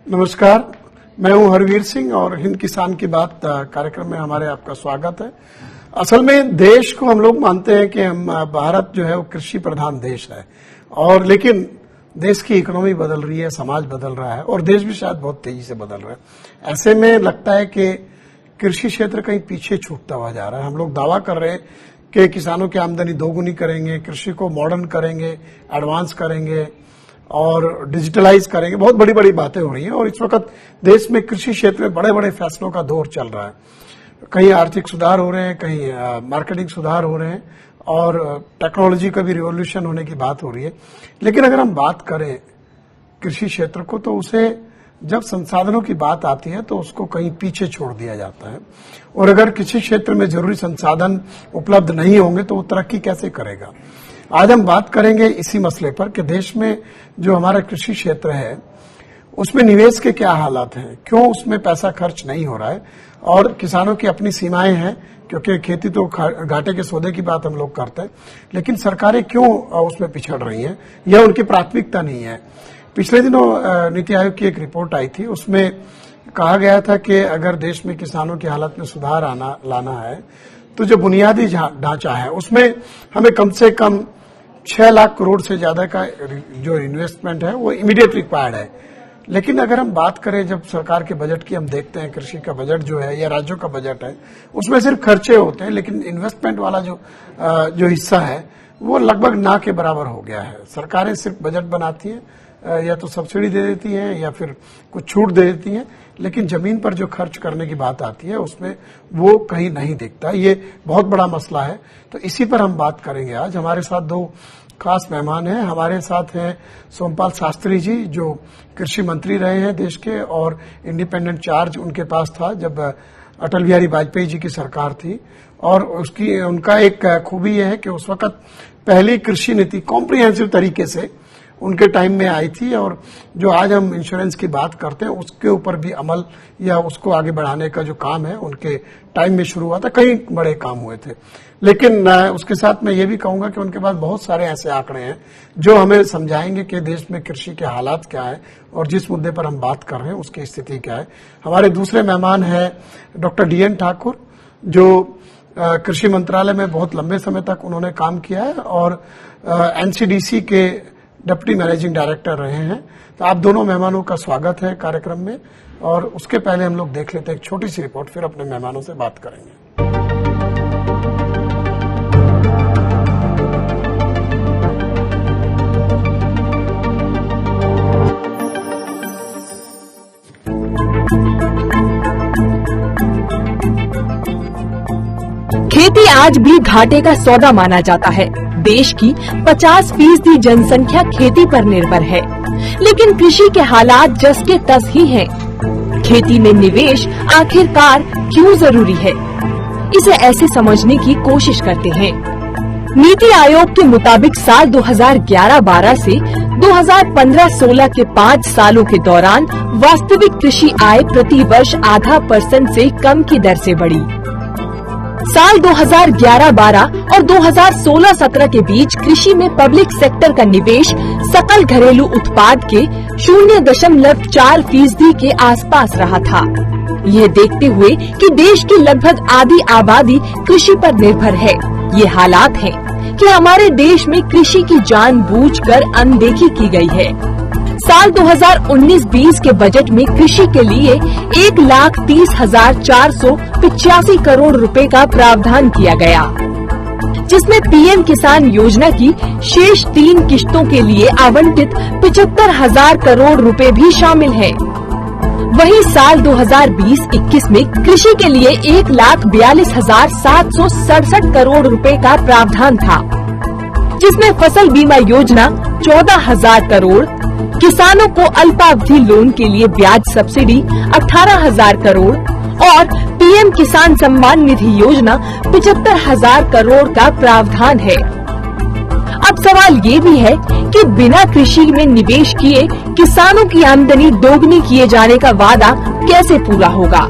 नमस्कार, मैं हूं हरवीर सिंह और हिंद किसान की बात कार्यक्रम में हमारे आपका स्वागत है। असल में देश को हम लोग मानते हैं कि हम भारत जो है वो कृषि प्रधान देश है और लेकिन देश की इकोनॉमी बदल रही है, समाज बदल रहा है और देश भी शायद बहुत तेजी से बदल रहा है। ऐसे में लगता है कि कृषि क्षेत्र कहीं पीछे छूटता हुआ जा रहा है। हम लोग दावा कर रहे हैं कि किसानों की आमदनी दोगुनी करेंगे, कृषि को मॉडर्न करेंगे, एडवांस करेंगे और डिजिटलाइज करेंगे। बहुत बड़ी बड़ी बातें हो रही हैं और इस वक्त देश में कृषि क्षेत्र में बड़े बड़े फैसलों का दौर चल रहा है। कहीं आर्थिक सुधार हो रहे हैं, कहीं मार्केटिंग सुधार हो रहे हैं और टेक्नोलॉजी का भी रिवॉल्यूशन होने की बात हो रही है। लेकिन अगर हम बात करें कृषि क्षेत्र को तो उसे जब संसाधनों की बात आती है तो उसको कहीं पीछे छोड़ दिया जाता है और अगर किसी क्षेत्र में जरूरी संसाधन उपलब्ध नहीं होंगे तो वो तरक्की कैसे करेगा। आज हम बात करेंगे इसी मसले पर कि देश में जो हमारा कृषि क्षेत्र है उसमें निवेश के क्या हालात हैं, क्यों उसमें पैसा खर्च नहीं हो रहा है और किसानों की अपनी सीमाएं हैं क्योंकि खेती तो घाटे के सौदे की बात हम लोग करते हैं, लेकिन सरकारें क्यों उसमें पिछड़ रही हैं, यह उनकी प्राथमिकता नहीं है। पिछले दिनों नीति आयोग की एक रिपोर्ट आई थी, उसमें कहा गया था कि अगर देश में किसानों की हालत में सुधार लाना है तो जो बुनियादी ढांचा है उसमें हमें कम से कम 6 लाख करोड़ से ज्यादा का जो इन्वेस्टमेंट है वो इमीडिएट रिक्वायर्ड है। लेकिन अगर हम बात करें जब सरकार के बजट की, हम देखते हैं कृषि का बजट जो है या राज्यों का बजट है उसमें सिर्फ खर्चे होते हैं, लेकिन इन्वेस्टमेंट वाला जो हिस्सा है वो लगभग ना के बराबर हो गया है। सरकारें सिर्फ बजट बनाती हैं, या तो सब्सिडी दे देती हैं या फिर कुछ छूट दे देती हैं, लेकिन जमीन पर जो खर्च करने की बात आती है उसमें वो कहीं नहीं दिखता। ये बहुत बड़ा मसला है, तो इसी पर हम बात करेंगे। आज हमारे साथ 2 खास मेहमान हैं। हमारे साथ हैं सोमपाल शास्त्री जी जो कृषि मंत्री रहे हैं देश के और इंडिपेंडेंट चार्ज उनके पास था जब अटल बिहारी वाजपेयी जी की सरकार थी और उनका एक खूबी यह है कि उस वक्त पहली कृषि नीति कॉम्प्रिहेंसिव तरीके से उनके टाइम में आई थी और जो आज हम इंश्योरेंस की बात करते हैं उसके ऊपर भी अमल या उसको आगे बढ़ाने का जो काम है उनके टाइम में शुरू हुआ था। कई बड़े काम हुए थे, लेकिन उसके साथ मैं ये भी कहूंगा कि उनके पास बहुत सारे ऐसे आंकड़े हैं जो हमें समझाएंगे कि देश में कृषि के हालात क्या है और जिस मुद्दे पर हम बात कर रहे हैं उसकी स्थिति क्या है। हमारे दूसरे मेहमान हैं डॉक्टर DN ठाकुर जो कृषि मंत्रालय में बहुत लंबे समय तक उन्होंने काम किया है और NCDC के डिप्टी मैनेजिंग डायरेक्टर रहे हैं। तो आप दोनों मेहमानों का स्वागत है कार्यक्रम में और उसके पहले हम लोग देख लेते हैं एक छोटी सी रिपोर्ट, फिर अपने मेहमानों से बात करेंगे। खेती आज भी घाटे का सौदा माना जाता है। देश की 50% जनसंख्या खेती पर निर्भर है, लेकिन कृषि के हालात जस के तस ही हैं। खेती में निवेश आखिरकार क्यों जरूरी है, इसे ऐसे समझने की कोशिश करते हैं। नीति आयोग के मुताबिक साल 2011-12 से 2015-16 के 5 सालों के दौरान वास्तविक कृषि आय प्रति वर्ष 0.5% से कम की दर से बढ़ी। साल 2011-12 और 2016-17 के बीच कृषि में पब्लिक सेक्टर का निवेश सकल घरेलू उत्पाद के 0.4% के आसपास रहा था। यह देखते हुए कि देश की लगभग आधी आबादी कृषि पर निर्भर है, ये हालात हैं कि हमारे देश में कृषि की जानबूझकर अनदेखी की गई है। साल 2019-20 के बजट में कृषि के लिए 1,30,485 करोड़ रुपए का प्रावधान किया गया, जिसमें PM किसान योजना की शेष 3 किश्तों के लिए आवंटित 75,000 करोड़ रुपए भी शामिल है। वहीं साल 2020-21 में कृषि के लिए 1,42,767 करोड़ रुपए का प्रावधान था, जिसमें फसल बीमा योजना 14,000 करोड़, किसानों को अल्पावधि लोन के लिए ब्याज सब्सिडी 18,000 करोड़ और PM किसान सम्मान निधि योजना 75,000 करोड़ का प्रावधान है। अब सवाल ये भी है कि बिना कृषि में निवेश किए किसानों की आमदनी दोगुनी किए जाने का वादा कैसे पूरा होगा?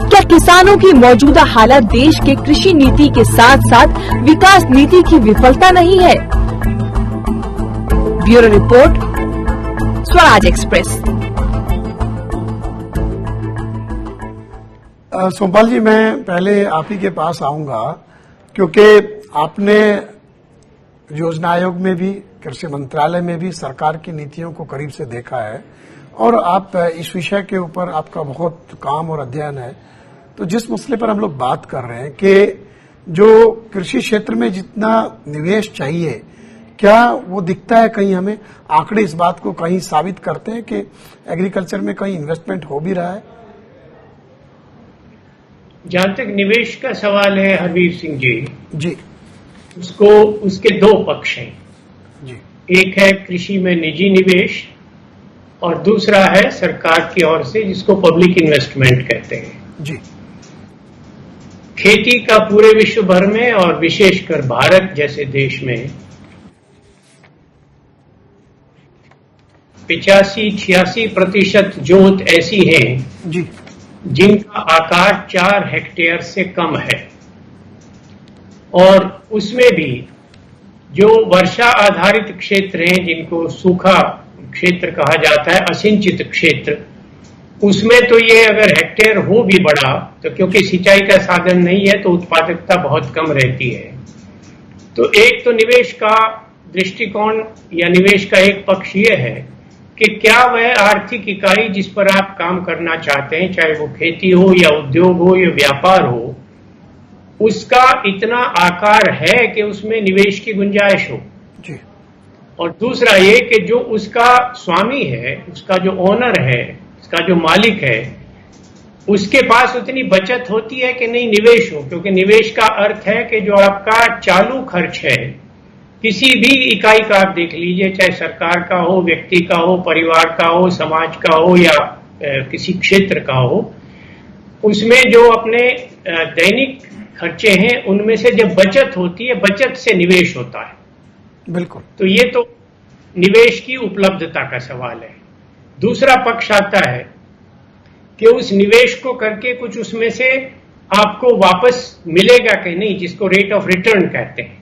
क्या किसानों की मौजूदा हालत देश के कृषि नीति के साथ साथ विकास नीति की विफलता नहीं है? Bureau report, Swaraj Express. Sompal ji, मैं पहले आप ही के पास आऊंगा क्योंकि आपने योजना आयोग में भी, कृषि मंत्रालय में भी सरकार की नीतियों को करीब से देखा है और आप इस विषय के ऊपर आपका बहुत काम और अध्ययन है। तो जिस मसले पर हम लोग बात कर रहे हैं कि जो कृषि क्षेत्र में जितना निवेश चाहिए, क्या वो दिखता है कहीं? हमें आंकड़े इस बात को कहीं साबित करते हैं कि एग्रीकल्चर में कहीं इन्वेस्टमेंट हो भी रहा है? जहां तक निवेश का सवाल है हरवीर सिंह जी, उसके दो पक्ष हैं जी। एक है कृषि में निजी निवेश और दूसरा है सरकार की ओर से, जिसको पब्लिक इन्वेस्टमेंट कहते हैं जी। खेती का पूरे विश्व भर में और विशेषकर भारत जैसे देश में 85-86% जोत ऐसी हैं जी जिनका आकार 4 हेक्टेयर से कम है, और उसमें भी जो वर्षा आधारित क्षेत्र हैं, जिनको सूखा क्षेत्र कहा जाता है, असिंचित क्षेत्र, उसमें तो ये अगर हेक्टेयर हो भी बड़ा तो क्योंकि सिंचाई का साधन नहीं है तो उत्पादकता बहुत कम रहती है। तो एक तो निवेश का दृष्टिकोण या निवेश का एक पक्ष ये है कि क्या वह आर्थिक इकाई जिस पर आप काम करना चाहते हैं, चाहे वो खेती हो या उद्योग हो या व्यापार हो, उसका इतना आकार है कि उसमें निवेश की गुंजाइश हो जी। और दूसरा ये कि जो उसका स्वामी है, उसका जो ओनर है, उसका जो मालिक है, उसके पास उतनी बचत होती है कि नहीं निवेश हो। क्योंकि निवेश का अर्थ है कि जो आपका चालू खर्च है, किसी भी इकाई का आप देख लीजिए, चाहे सरकार का हो, व्यक्ति का हो, परिवार का हो, समाज का हो या किसी क्षेत्र का हो, उसमें जो अपने दैनिक खर्चे हैं उनमें से जब बचत होती है, बचत से निवेश होता है। बिल्कुल। तो ये तो निवेश की उपलब्धता का सवाल है। दूसरा पक्ष आता है कि उस निवेश को करके कुछ उसमें से आपको वापस मिलेगा कि नहीं, जिसको रेट ऑफ रिटर्न कहते हैं।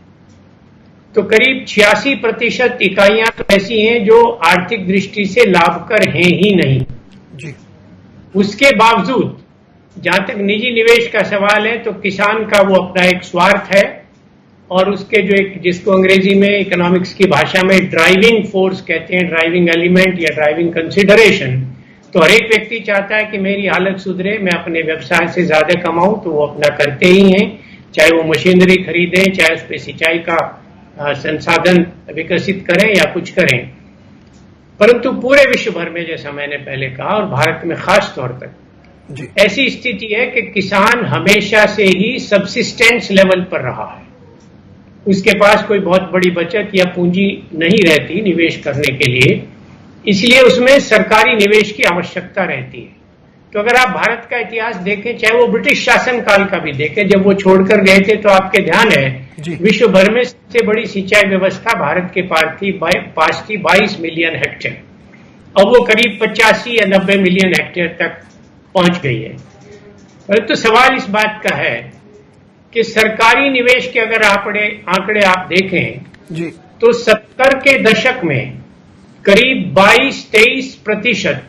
तो करीब 86% इकाइयां तो ऐसी हैं जो आर्थिक दृष्टि से लाभकर हैं ही नहीं जी। उसके बावजूद जहां तक निजी निवेश का सवाल है तो किसान का वो अपना एक स्वार्थ है और उसके जो एक, जिसको अंग्रेजी में इकोनॉमिक्स की भाषा में ड्राइविंग फोर्स कहते हैं, ड्राइविंग एलिमेंट या ड्राइविंग कंसिडरेशन, तो हर एक व्यक्ति चाहता है कि मेरी हालत सुधरे, मैं अपने व्यवसाय से ज्यादा कमाऊं, तो वो अपना करते ही हैं, चाहे वो मशीनरी खरीदें, चाहे उस पर सिंचाई का संसाधन विकसित करें या कुछ करें। परंतु पूरे विश्व भर में, जैसा मैंने पहले कहा, और भारत में खास तौर पर जी। ऐसी स्थिति है कि किसान हमेशा से ही सबसिस्टेंस लेवल पर रहा है, उसके पास कोई बहुत बड़ी बचत या पूंजी नहीं रहती निवेश करने के लिए, इसलिए उसमें सरकारी निवेश की आवश्यकता रहती है। तो अगर आप भारत का इतिहास देखें, चाहे वो ब्रिटिश शासन काल का भी देखें, जब वो छोड़कर गए थे तो आपके ध्यान है विश्व भर में सबसे बड़ी सिंचाई व्यवस्था भारत के पास थी 22 मिलियन हेक्टेयर, अब वो करीब 85 या 90 मिलियन हेक्टेयर तक पहुंच गई है। परंतु सवाल इस बात का है कि सरकारी निवेश के अगर आंकड़े आप देखें जी, तो 70 के दशक में करीब 22-23%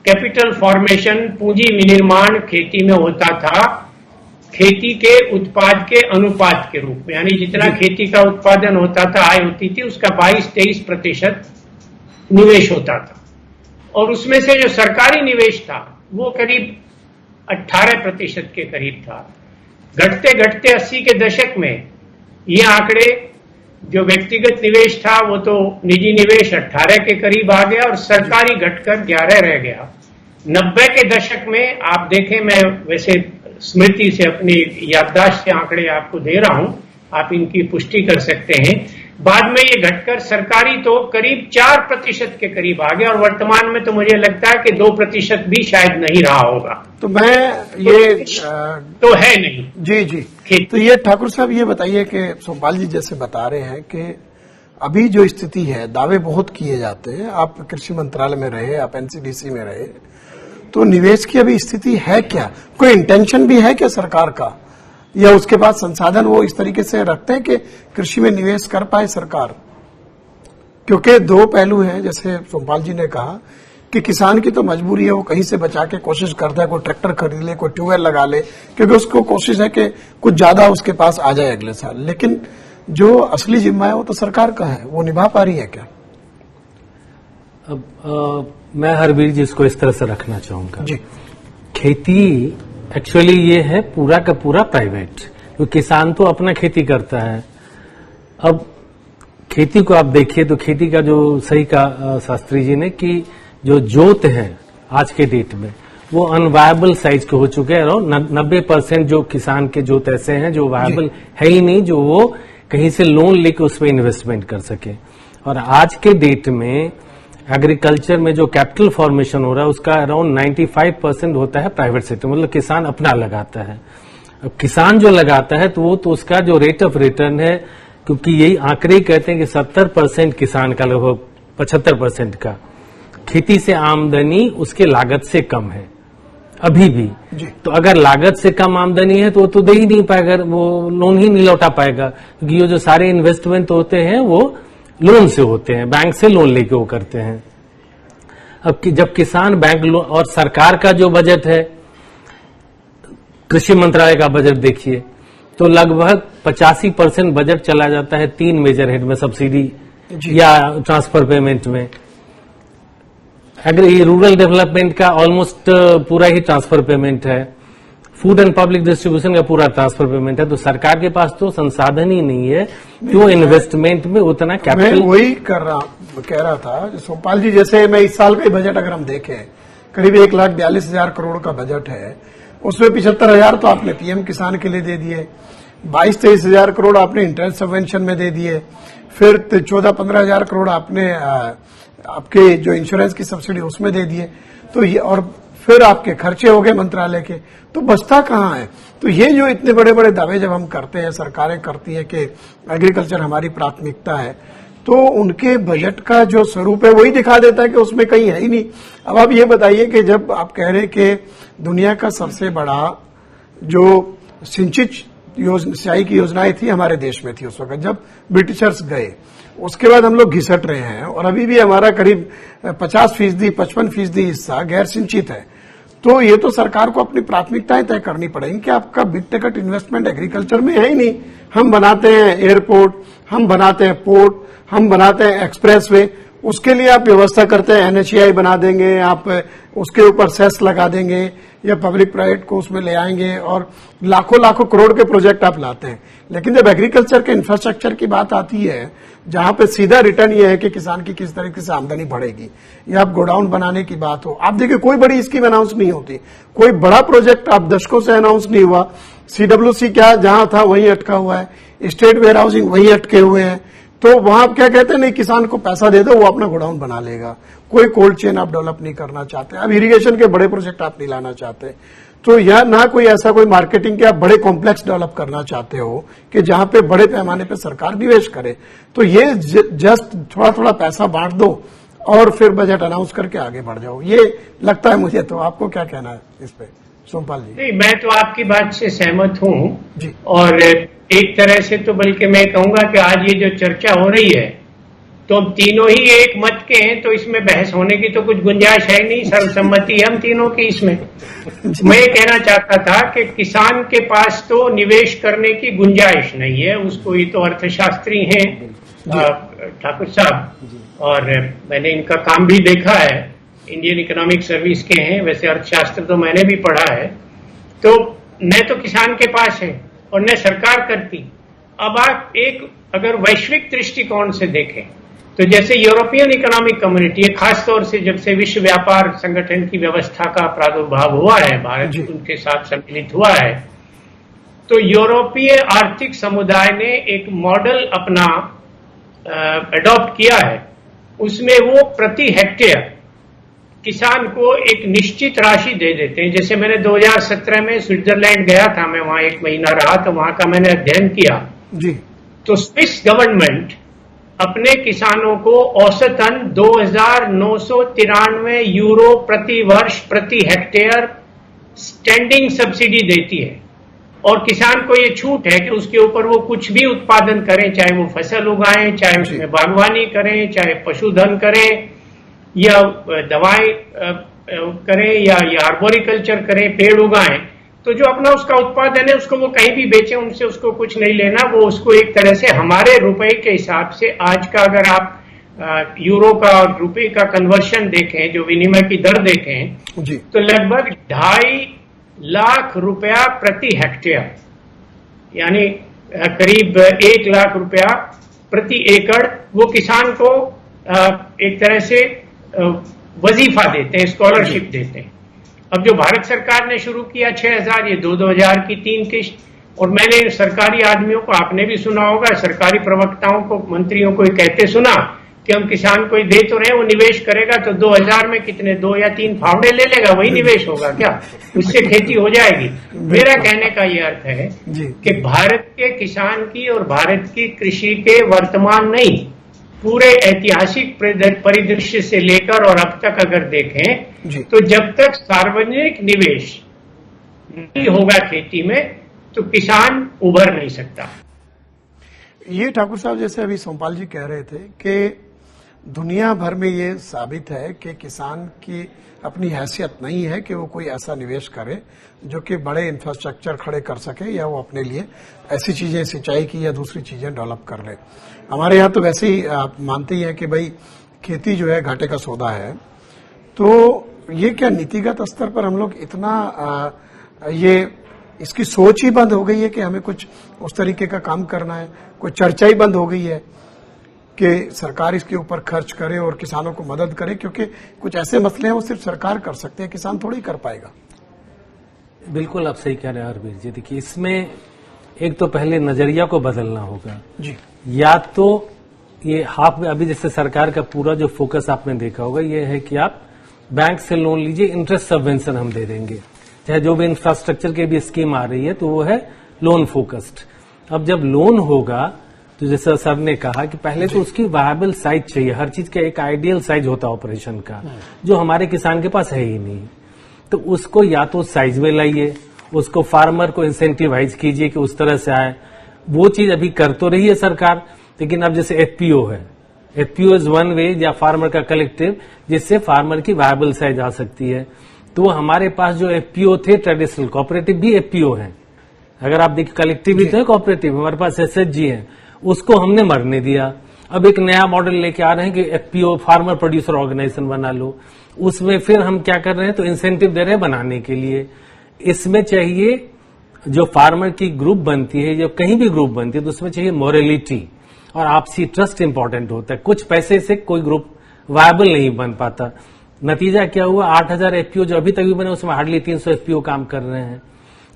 कैपिटल फॉर्मेशन, पूंजी विनिर्माण खेती में होता था, खेती के उत्पाद के अनुपात के रूप में, यानी जितना खेती का उत्पादन होता था, आय होती थी, उसका 22-23% निवेश होता था। और उसमें से जो सरकारी निवेश था वो करीब 18% के करीब था। घटते घटते 80 के दशक में ये आंकड़े, जो व्यक्तिगत निवेश था वो तो निजी निवेश 18 के करीब आ गया और सरकारी घटकर 11 रह गया। 90 के दशक में आप देखें, मैं वैसे स्मृति से, अपनी याददाश्त से आंकड़े आपको दे रहा हूं, आप इनकी पुष्टि कर सकते हैं, बाद में ये घटकर सरकारी तो करीब 4% के करीब आ गया और वर्तमान में तो मुझे लगता है कि 2% भी शायद नहीं रहा होगा। तो मैं ये तो है नहीं। जी जी। तो ये ठाकुर साहब ये बताइए कि सोमपाल जी जैसे बता रहे हैं कि अभी जो स्थिति है, दावे बहुत किए जाते हैं, आप कृषि मंत्रालय में रहे, आप एनसीडीसी में रहे, तो निवेश की अभी स्थिति है क्या? कोई इंटेंशन भी है क्या सरकार का, या उसके बाद संसाधन वो इस तरीके से रखते हैं कि कृषि में निवेश कर पाए सरकार? क्योंकि दो पहलू हैं, जैसे सोमपाल जी ने कहा कि किसान की तो मजबूरी है, वो कहीं से बचा के कोशिश करता है, कोई ट्रैक्टर खरीद ले, कोई ट्यूबवेल लगा ले, क्योंकि उसको कोशिश है कि कुछ ज्यादा उसके पास आ जाए अगले साल। लेकिन जो असली जिम्मा है वो तो सरकार का है, वो निभा पा रही है क्या? अब मैं हरवीर जी इसको इस तरह से रखना चाहूंगा जी। खेती एक्चुअली ये है पूरा का पूरा प्राइवेट, तो किसान तो अपना खेती करता है। अब खेती को आप देखिए तो खेती का जो सही कहा शास्त्री जी ने कि जो जोत है आज के डेट में वो अनवायबल साइज के हो चुके हैं। अराउंड 90% जो किसान के जोत ऐसे हैं जो वायबल है ही नहीं, जो वो कहीं से लोन लेके उसमें इन्वेस्टमेंट कर सके। और आज के डेट में एग्रीकल्चर में जो कैपिटल फॉर्मेशन हो रहा है उसका अराउंड 95% होता है प्राइवेट सेक्टर, मतलब किसान अपना लगाता है। अब किसान जो लगाता है तो वो तो उसका जो रेट ऑफ रिटर्न है, क्योंकि यही आंकड़े कहते हैं कि 70% किसान का लगभग 75% का खेती से आमदनी उसके लागत से कम है अभी भी। तो अगर लागत से कम आमदनी है तो वो तो दे ही नहीं पाएगा, वो लोन ही नहीं लौटा पाएगा, क्योंकि ये जो सारे इन्वेस्टमेंट होते हैं वो लोन से होते हैं, बैंक से लोन लेके वो करते हैं। अब जब किसान बैंक लोन और सरकार का जो बजट है, कृषि मंत्रालय का बजट देखिए तो लगभग 85% बजट चला जाता है 3 मेजर हेड में, सब्सिडी या ट्रांसफर पेमेंट में। अगर ये रूरल डेवलपमेंट का ऑलमोस्ट पूरा ही ट्रांसफर पेमेंट है, फूड एंड पब्लिक डिस्ट्रीब्यूशन का पूरा ट्रांसफर पेमेंट है, तो सरकार के पास तो संसाधन ही नहीं है क्यों इन्वेस्टमेंट में उतना कैपिटल। मैं वही कह रहा था सोमपाल जी, जैसे मैं इस साल का बजट अगर हम देखें करीब 1,42,000 करोड़ का बजट है, उसमें 75,000 तो आपने पीएम किसान के लिए दे दिए, 22-23,000 करोड़ आपने इंटरेस्ट सबवेंशन में दे दिए, फिर 14-15,000 करोड़ आपने आपके जो इंश्योरेंस की सब्सिडी उसमें दे दिए, तो ये और फिर आपके खर्चे हो गए मंत्रालय के, तो बचता कहाँ है? तो ये जो इतने बड़े बड़े दावे जब हम करते हैं, सरकारें करती हैं कि एग्रीकल्चर हमारी प्राथमिकता है, तो उनके बजट का जो स्वरूप है वही दिखा देता है कि उसमें कहीं है ही नहीं। अब आप ये बताइए कि जब आप कह रहे कि दुनिया का सबसे बड़ा जो सिंचित सिंचाई की योजनाएं थी हमारे देश में थी उस वक्त जब ब्रिटिशर्स गए, उसके बाद हम लोग घिसट रहे हैं और अभी भी हमारा करीब 50%, 55% हिस्सा गैर सिंचित है। तो ये तो सरकार को अपनी प्राथमिकताएं तय करनी पड़ेगी कि आपका बिग टिकट इन्वेस्टमेंट एग्रीकल्चर में है ही नहीं। हम बनाते हैं एयरपोर्ट, हम बनाते हैं पोर्ट, हम बनाते हैं एक्सप्रेसवे, उसके लिए आप व्यवस्था करते हैं एनएचएआई बना देंगे, आप उसके ऊपर सेस लगा देंगे या पब्लिक प्राइवेट को उसमें ले आएंगे और लाखों लाखों करोड़ के प्रोजेक्ट आप लाते हैं। लेकिन जब एग्रीकल्चर के इंफ्रास्ट्रक्चर की बात आती है, जहां पे सीधा रिटर्न ये है कि किसान की किस तरीके से आमदनी बढ़ेगी, या आप गोडाउन बनाने की बात हो, आप देखिए कोई बड़ी स्कीम अनाउंस नहीं होती, कोई बड़ा प्रोजेक्ट आप दशकों से अनाउंस नहीं हुआ। सीडब्ल्यूसी क्या जहां था वहीं अटका हुआ है, स्टेट वेयर हाउसिंग वहीं अटके हुए हैं, तो वहां आप क्या कहते हैं, नहीं किसान को पैसा दे दो वो अपना गोडाउन बना लेगा। कोई कोल्ड चेन आप डेवलप नहीं करना चाहते, अब इरिगेशन के बड़े प्रोजेक्ट आप नहीं लाना चाहते, तो यह ना कोई ऐसा कोई मार्केटिंग के आप बड़े कॉम्प्लेक्स डेवलप करना चाहते हो कि जहां पे बड़े पैमाने पे सरकार निवेश करे। तो ये जस्ट थोड़ा थोड़ा पैसा बांट दो और फिर बजट अनाउंस करके आगे बढ़ जाओ, ये लगता है मुझे। तो आपको क्या कहना है इस पे सोमपाल जी? नहीं, मैं तो आपकी बात से सहमत हूँ जी। और एक तरह से तो बल्कि मैं कहूंगा कि आज ये जो चर्चा हो रही है तो हम तीनों ही एक मत के हैं, तो इसमें बहस होने की तो कुछ गुंजाइश है नहीं, सर्वसम्मति है हम तीनों की इसमें। मैं कहना चाहता था कि किसान के पास तो निवेश करने की गुंजाइश नहीं है, उसको ये तो अर्थशास्त्री हैं ठाकुर साहब, और मैंने इनका काम भी देखा है, इंडियन इकोनॉमिक सर्विस के हैं, वैसे अर्थशास्त्र तो मैंने भी पढ़ा है, तो न तो किसान के पास है और न सरकार करती। अब आप एक अगर वैश्विक दृष्टिकोण से देखें तो जैसे यूरोपियन इकोनॉमिक कम्युनिटी, खास तौर से जब से विश्व व्यापार संगठन की व्यवस्था का प्रादुर्भाव हुआ है, भारत उनके साथ सम्मिलित हुआ है, तो यूरोपीय आर्थिक समुदाय ने एक मॉडल अपना अडॉप्ट किया है। उसमें वो प्रति हेक्टेयर किसान को एक निश्चित राशि दे देते हैं। जैसे मैंने 2017 में स्विट्जरलैंड गया था, मैं वहां 1 महीना रहा, तो वहां का मैंने अध्ययन किया जी। तो स्विस गवर्नमेंट अपने किसानों को औसतन 2,993 यूरो प्रति वर्ष प्रति हेक्टेयर स्टैंडिंग सब्सिडी देती है, और किसान को ये छूट है कि उसके ऊपर वो कुछ भी उत्पादन करें, चाहे वो फसल उगाएं, चाहे उसमें बागवानी करें, चाहे पशुधन करें, या दवाएं करें या आर्बोरिकल्चर करें, पेड़ उगाएं, तो जो अपना उसका उत्पादन है उसको वो कहीं भी बेचें, उनसे उसको कुछ नहीं लेना। वो उसको एक तरह से हमारे रुपए के हिसाब से आज का अगर आप यूरो का और रुपए का कन्वर्शन देखें, जो विनिमय की दर देखें जी, तो लगभग 2.5 लाख रुपया प्रति हेक्टेयर, यानी करीब 1 लाख रुपया प्रति एकड़ वो किसान को एक तरह से वजीफा देते हैं, स्कॉलरशिप देते हैं। अब जो भारत सरकार ने शुरू किया 6,000, ये 2,000 की 3 किश्त, और मैंने सरकारी आदमियों को, आपने भी सुना होगा, सरकारी प्रवक्ताओं को, मंत्रियों को कहते सुना कि हम किसान को दे तो रहे, वो निवेश करेगा तो 2,000 में कितने 2 या 3 फावड़े ले लेगा, वही निवेश होगा क्या, उससे खेती हो जाएगी। मेरा कहने का ये अर्थ है कि भारत के किसान की और भारत की कृषि के वर्तमान नहीं, पूरे ऐतिहासिक परिदृश्य से लेकर और अब तक अगर देखें तो जब तक सार्वजनिक निवेश नहीं होगा खेती में तो किसान उभर नहीं सकता। ये ठाकुर साहब जैसे अभी सोमपाल जी कह रहे थे कि दुनिया भर में ये साबित है कि किसान की अपनी हैसियत नहीं है कि वो कोई ऐसा निवेश करे जो कि बड़े इंफ्रास्ट्रक्चर खड़े कर सके या वो अपने लिए ऐसी चीजें, सिंचाई की या दूसरी चीजें डेवलप कर ले। हमारे यहाँ तो वैसे ही आप मानते ही हैं कि भाई खेती जो है घाटे का सौदा है। तो ये क्या नीतिगत स्तर पर हम लोग इतना ये इसकी सोच ही बंद हो गई है कि हमें कुछ उस तरीके का काम करना है, कोई चर्चा ही बंद हो गई है कि सरकार इसके ऊपर खर्च करे और किसानों को मदद करे, क्योंकि कुछ ऐसे मसले हैं वो सिर्फ सरकार कर सकते हैं, किसान थोड़ी कर पाएगा। बिल्कुल आप सही कह रहे हैं हरवीर जी। देखिए, इसमें एक तो पहले नजरिया को बदलना होगा जी। या तो ये हाफ में, अभी जैसे सरकार का पूरा जो फोकस आपने देखा होगा ये है कि आप बैंक से लोन लीजिए, इंटरेस्ट सबवेंशन हम दे देंगे, चाहे जो भी इंफ्रास्ट्रक्चर की भी स्कीम आ रही है तो वो है लोन फोकस्ड। अब जब लोन होगा तो जैसे सर ने कहा कि पहले तो उसकी वायबल साइज चाहिए, हर चीज का एक आइडियल साइज होता है ऑपरेशन का, जो हमारे किसान के पास है ही नहीं। तो उसको या तो साइज में लाइए, उसको फार्मर को इंसेंटिवाइज कीजिए कि उस तरह से आए। वो चीज अभी कर तो रही है सरकार, लेकिन अब जैसे एफपीओ है, एफपीओ इज वन वे, या फार्मर का कलेक्टिव, जिससे फार्मर की वायबल साइज आ सकती है। तो हमारे पास जो एफपीओ थे, ट्रेडिशनल कोऑपरेटिव भी एफपीओ है, अगर आप देखिए कलेक्टिव भी थे कोऑपरेटिव, हमारे पास एसएचजी है, उसको हमने मरने दिया। अब एक नया मॉडल लेके आ रहे हैं कि एफपीओ फार्मर प्रोड्यूसर ऑर्गेनाइजेशन बना लो, उसमें फिर हम क्या कर रहे हैं तो इंसेंटिव दे रहे हैं बनाने के लिए। इसमें चाहिए जो फार्मर की ग्रुप बनती है, जो कहीं भी ग्रुप बनती है, तो उसमें चाहिए मोरलिटी और आपसी ट्रस्ट इंपॉर्टेंट होता है। कुछ पैसे से कोई ग्रुप वायबल नहीं बन पाता। नतीजा क्या हुआ, 8,000 एफपीओ जो अभी तक भी बने उसमें हार्डली 300 एफपीओ काम कर रहे हैं।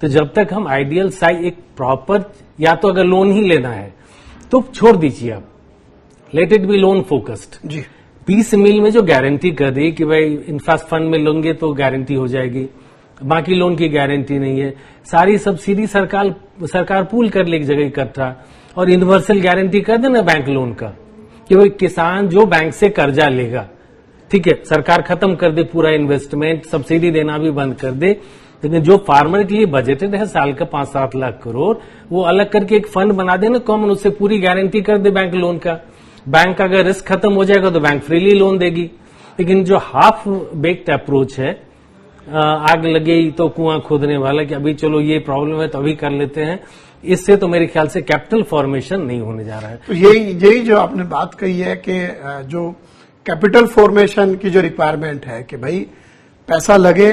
तो जब तक हम आइडियल साइज एक प्रॉपर, या तो अगर लोन ही लेना है तो छोड़ दीजिए आप, let it be loan focused जी। 20 मिल में जो गारंटी कर रही है कि भाई इंफ्रास्ट्रक्चर फंड में लोगे तो गारंटी हो जाएगी, बाकी लोन की गारंटी नहीं है। सारी सब्सिडी सरकार पूल कर ले एक जगह इकट्ठा, और यूनिवर्सल गारंटी कर देना बैंक लोन का कि भाई किसान जो बैंक से कर्जा लेगा, ठीक है, सरकार खत्म कर दे पूरा इन्वेस्टमेंट, सब्सिडी देना भी बंद कर दे, लेकिन जो फार्मर के लिए बजटेड है साल का 5-7 लाख करोड़, वो अलग करके एक फंड बना देना कॉमन, उससे पूरी गारंटी कर दे बैंक लोन का। बैंक का अगर रिस्क खत्म हो जाएगा तो बैंक फ्रीली लोन देगी। लेकिन जो हाफ बेक्ड अप्रोच है, आग लगे तो कुआं खोदने वाला, कि अभी चलो ये प्रॉब्लम है तो अभी कर लेते हैं, इससे तो मेरे ख्याल से कैपिटल फॉर्मेशन नहीं होने जा रहा है। तो यही जो आपने बात कही है कि जो कैपिटल फॉर्मेशन की जो रिक्वायरमेंट है कि भाई पैसा लगे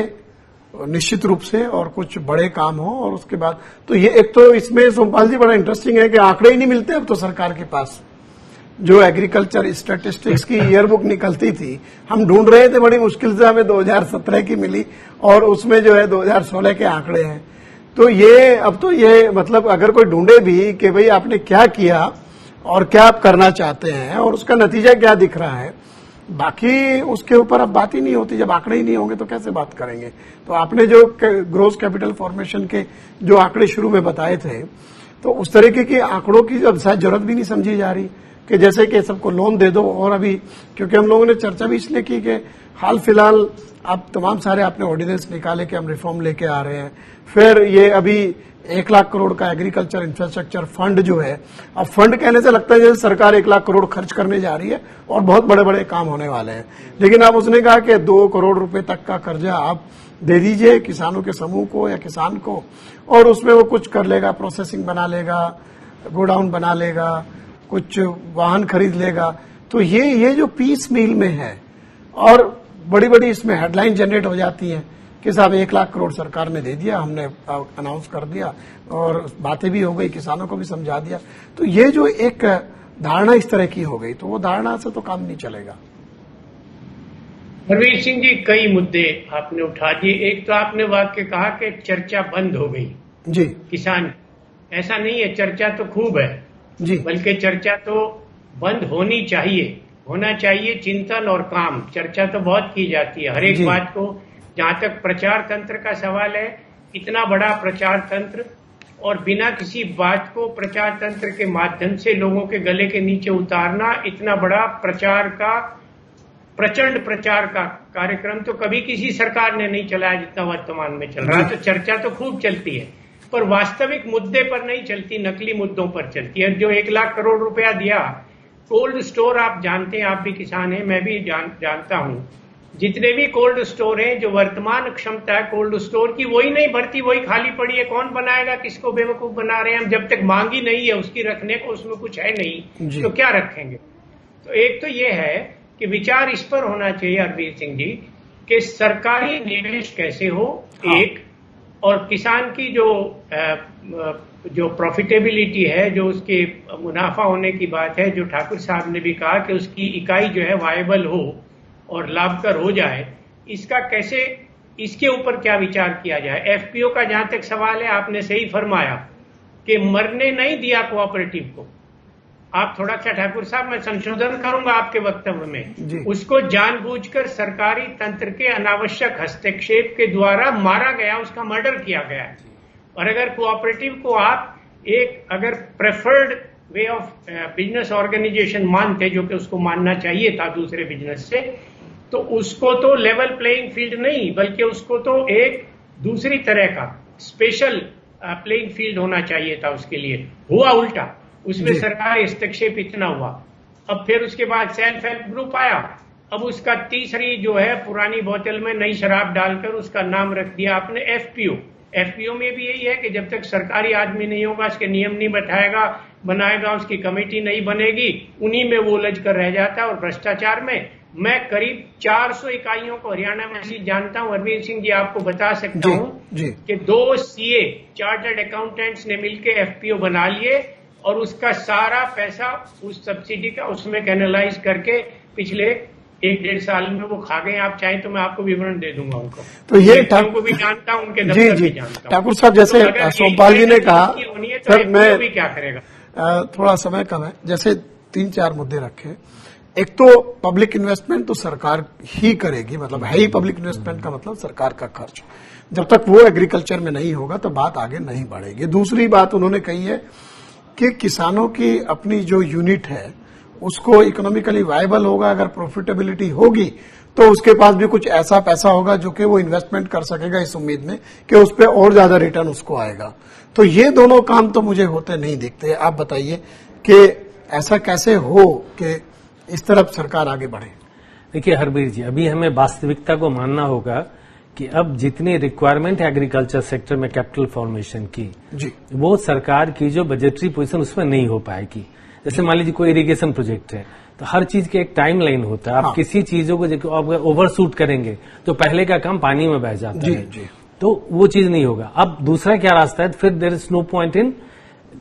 निश्चित रूप से और कुछ बड़े काम हो, और उसके बाद तो ये एक तो इसमें सोमपाल जी बड़ा इंटरेस्टिंग है कि आंकड़े ही नहीं मिलते अब तो सरकार के पास। जो एग्रीकल्चर स्टैटिस्टिक्स की ईयरबुक निकलती थी, हम ढूंढ रहे थे, बड़ी मुश्किल से हमें 2017 की मिली, और उसमें जो है 2016 के आंकड़े हैं। तो ये अब तो ये मतलब अगर कोई ढूंढे भी कि भाई आपने क्या किया और क्या आप करना चाहते हैं और उसका नतीजा क्या दिख रहा है, बाकी उसके ऊपर अब बात ही नहीं होती। जब आंकड़े ही नहीं होंगे तो कैसे बात करेंगे। तो आपने जो ग्रोस कैपिटल फॉर्मेशन के जो आंकड़े शुरू में बताए थे, तो उस तरीके के आंकड़ों की अब शायद जरूरत भी नहीं समझी जा रही, कि जैसे कि सबको लोन दे दो। और अभी क्योंकि हम लोगों ने चर्चा भी इसलिए की कि हाल फिलहाल आप तमाम सारे आपने ऑर्डिनेंस निकाले कि हम रिफॉर्म लेके आ रहे हैं। फिर ये अभी 1 लाख करोड़ का एग्रीकल्चर इंफ्रास्ट्रक्चर फंड जो है, अब फंड कहने से लगता है जैसे सरकार 1 लाख करोड़ खर्च करने जा रही है और बहुत बड़े बड़े काम होने वाले हैं। लेकिन अब उसने कहा कि 2 करोड़ रुपए तक का कर्जा आप दे दीजिए किसानों के समूह को या किसान को, और उसमें वो कुछ कर लेगा, प्रोसेसिंग बना लेगा, गोडाउन बना लेगा, कुछ वाहन खरीद लेगा। तो ये जो पीस मील में है, और बड़ी बड़ी इसमें हेडलाइन जनरेट हो जाती हैं कि साहब 1 लाख करोड़ सरकार ने दे दिया, हमने अनाउंस कर दिया और बातें भी हो गई, किसानों को भी समझा दिया। तो ये जो एक धारणा इस तरह की हो गई, तो वो धारणा से तो काम नहीं चलेगा। हरवीर सिंह जी, कई मुद्दे आपने उठा दिए। एक तो आपने वाक्य कहा कि चर्चा बंद हो गई जी किसान। ऐसा नहीं है, चर्चा तो खूब है जी, बल्कि चर्चा तो बंद होनी चाहिए, होना चाहिए चिंतन और काम। चर्चा तो बहुत की जाती है हर एक बात को। जहां तक प्रचार तंत्र का सवाल है, इतना बड़ा प्रचार तंत्र और बिना किसी बात को प्रचार तंत्र के माध्यम से लोगों के गले के नीचे उतारना, इतना बड़ा प्रचार का, प्रचंड प्रचार का कार्यक्रम तो कभी किसी सरकार ने नहीं चलाया जितना वर्तमान में चल रहा है। तो चर्चा तो खूब चलती है, पर वास्तविक मुद्दे पर नहीं चलती, नकली मुद्दों पर चलती है। जो 1 लाख करोड़ रुपया दिया, कोल्ड स्टोर आप जानते हैं, आप भी किसान हैं, मैं भी जानता हूं, जितने भी कोल्ड स्टोर हैं, जो वर्तमान क्षमता है कोल्ड स्टोर की वही नहीं भरती, वही खाली पड़ी है। कौन बनाएगा, किसको बेवकूफ बना रहे हैं हम? जब तक मांग ही नहीं है उसकी रखने को, उसमें कुछ है नहीं तो क्या रखेंगे? तो एक तो ये है कि विचार इस पर होना चाहिए हरवीर सिंह जी कि सरकारी निवेश कैसे हो, एक, और किसान की जो प्रॉफिटेबिलिटी है, जो उसके मुनाफा होने की बात है, जो ठाकुर साहब ने भी कहा कि उसकी इकाई जो है वायबल हो और लाभकर हो जाए, इसका कैसे, इसके ऊपर क्या विचार किया जाए। एफपीओ का जहां तक सवाल है, आपने सही फरमाया कि मरने नहीं दिया कोऑपरेटिव को। आप थोड़ा सा ठाकुर साहब, मैं संशोधन करूंगा आपके वक्तव्य में, उसको जानबूझकर सरकारी तंत्र के अनावश्यक हस्तक्षेप के द्वारा मारा गया, उसका मर्डर किया गया। और अगर कोऑपरेटिव को आप एक अगर preferred way of business organisation मानते, जो कि उसको मानना चाहिए था दूसरे बिजनेस से, तो उसको तो लेवल प्लेइंग फील्ड नहीं, बल्कि उसको तो एक दूसरी तरह का स्पेशल प्लेइंग फील्ड होना चाहिए था उसके लिए। हुआ उल्टा, उसमें सरकारी हस्तक्षेप इतना हुआ। अब फिर उसके बाद सेल्फ हेल्प ग्रुप आया, अब उसका तीसरी जो है पुरानी बोतल में नई शराब डालकर उसका नाम रख दिया आपने एफपीओ। एफपीओ में भी यही है कि जब तक सरकारी आदमी नहीं होगा, उसके नियम नहीं बनाएगा, उसकी कमेटी नहीं बनेगी, उन्हीं में वो उलझ कर रह जाता है। और भ्रष्टाचार में मैं करीब 400 इकाइयों को हरियाणा में ऐसी जानता हूं, हरवीर सिंह जी आपको बता सकता हूं कि 2 सीए चार्टर्ड अकाउंटेंट्स ने मिलकर एफपीओ बना लिए और उसका सारा पैसा उस सब्सिडी का उसमें कैनलाइज करके पिछले 1-1.5 साल में वो खा गए। आप चाहें तो मैं आपको विवरण दे दूंगा उनको। तो ये को भी जानता हूं, उनके दफ्तर भी जानता हूं। ठाकुर साहब, जैसे सोमपाल जी ने कहा, सर मैं भी क्या करेगा, थोड़ा समय कम है, जैसे 3-4 मुद्दे रखे। एक तो पब्लिक इन्वेस्टमेंट तो सरकार ही करेगी, मतलब है ही पब्लिक इन्वेस्टमेंट का मतलब सरकार का खर्च। जब तक वो एग्रीकल्चर में नहीं होगा तो बात आगे नहीं बढ़ेगी। दूसरी बात उन्होंने कही है कि किसानों की अपनी जो यूनिट है उसको इकोनॉमिकली वायबल होगा, अगर प्रॉफिटेबिलिटी होगी तो उसके पास भी कुछ ऐसा पैसा होगा जो कि वो इन्वेस्टमेंट कर सकेगा इस उम्मीद में कि उस पर और ज्यादा रिटर्न उसको आएगा। तो ये दोनों काम तो मुझे होते नहीं दिखते। आप बताइए कि ऐसा कैसे हो कि इस तरफ सरकार आगे बढ़े। देखिए हरबीर जी, अभी हमें वास्तविकता को मानना होगा कि अब जितनी रिक्वायरमेंट है एग्रीकल्चर सेक्टर में कैपिटल फॉर्मेशन की जी, वो सरकार की जो बजटरी पोजीशन उसमें नहीं हो पाएगी। जैसे मान लीजिए कोई इरिगेशन प्रोजेक्ट है, तो हर चीज के एक टाइम लाइन होता है। आप किसी चीजों को अगर ओवरशूट करेंगे तो पहले का काम पानी में बह जाता है, तो वो चीज नहीं होगा। अब दूसरा क्या रास्ता है, फिर there is no point in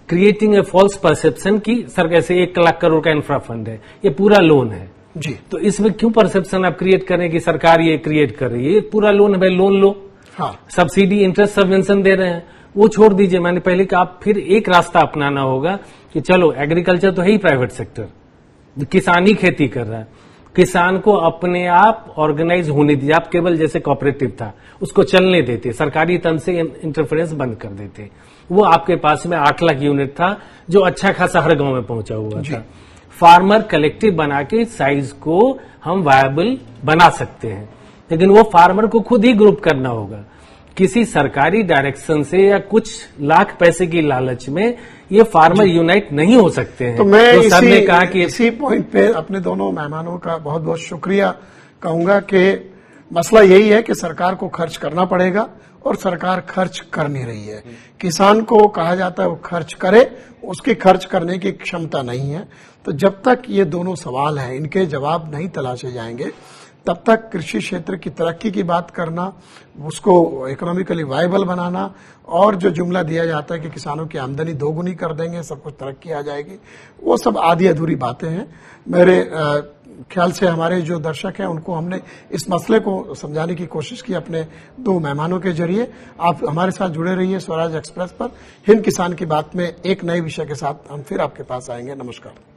creating a false perception की सर कैसे 1 लाख करोड़ का इंफ्रा फंड है, ये पूरा लोन है जी। तो इसमें क्यों परसेप्शन आप क्रिएट करें कि सरकार ये क्रिएट कर रही है, ये पूरा लोन है भाई, लोन लो। सब्सिडी इंटरेस्ट सबवेंशन दे रहे हैं, वो छोड़ दीजिए। मैंने पहले कहा आप फिर एक रास्ता अपनाना होगा कि चलो एग्रीकल्चर तो है ही प्राइवेट सेक्टर, किसान ही खेती कर रहा है, किसान को अपने आप ऑर्गेनाइज होने दीजिए। आप केवल जैसे कोऑपरेटिव था उसको चलने देते, सरकारी तंत्र से इंटरफेरेंस बंद कर देते। वो आपके पास में 8 लाख यूनिट था जो अच्छा खासा हर गांव में पहुंचा हुआ था। फार्मर कलेक्टिव बना के साइज को हम वायबल बना सकते हैं, लेकिन वो फार्मर को खुद ही ग्रुप करना होगा। किसी सरकारी डायरेक्शन से या कुछ लाख पैसे की लालच में ये फार्मर यूनाइट नहीं हो सकते हैं। तो मैं तो सर ने कहा कि इसी पॉइंट पे अपने दोनों मेहमानों का बहुत बहुत शुक्रिया कहूंगा कि मसला यही है कि सरकार को खर्च करना पड़ेगा और सरकार खर्च कर नहीं रही है। किसान को कहा जाता है वो खर्च करे, उसकी खर्च करने की क्षमता नहीं है। तो जब तक ये दोनों सवाल हैं, इनके जवाब नहीं तलाशे जाएंगे, तब तक कृषि क्षेत्र की तरक्की की बात करना, उसको इकोनॉमिकली वायबल बनाना और जो जुमला दिया जाता है कि किसानों की आमदनी दोगुनी कर देंगे, सब कुछ तरक्की आ जाएगी, वो सब आधी अधूरी बातें हैं। मेरे ख्याल से हमारे जो दर्शक हैं उनको हमने इस मसले को समझाने की कोशिश की अपने दो मेहमानों के जरिए। आप हमारे साथ जुड़े रहिए स्वराज एक्सप्रेस पर। हिंद किसान की बात में एक नए विषय के साथ हम फिर आपके पास आएंगे। नमस्कार।